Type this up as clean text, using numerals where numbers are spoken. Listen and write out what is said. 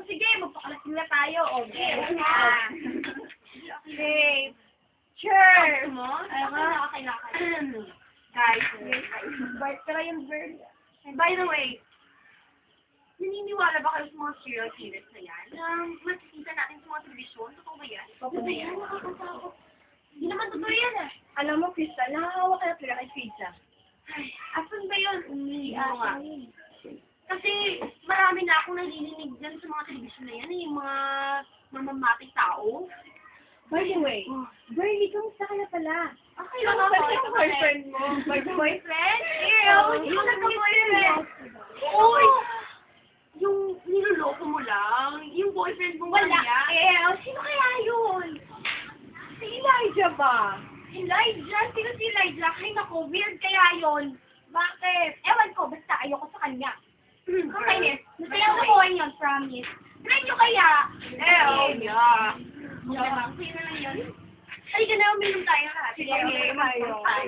sige, magpakalasing na tayo. Okay. Okay. Cheers! Mo? Okay na. Guys, Pero yung bird. by the way, naniniwala ba kayo sa mga serial killers na yan? Na makikita natin sa mga telebisyon? Totoo ba yan? Totoo yan. Nakakatakot. Hindi naman totoo yan eh. Alam mo, Crystal, nakakawa kaya pala kay Pizza. Ay, asan ba yun? Oo nga. Asan? Kasi marami na akong narinig dyan sa mga telebisyon na yan, yung mga mamamatay tao. By the way, Bernie, kamusta ka na pala? Okay lang ako. Yung boyfriend mo. Boyfriend? Ew! Yung nagka-boyfriend. Uy! Yung niloloko mo lang. Yung boyfriend mo Wala. kanya. Ew, sino kaya yun? Si Elijah ba? Elijah? Sino si Elijah? Ay naku, weird kaya yun. Bakit? Ewan ko, basta ayoko sa kanya. Kakainis. Masaya ako ko yun, promise. Try nyo kaya. Yeah. Yeah. Sino na yun? Ay, na, uminom tayo ha. Sige, tayo. Ay,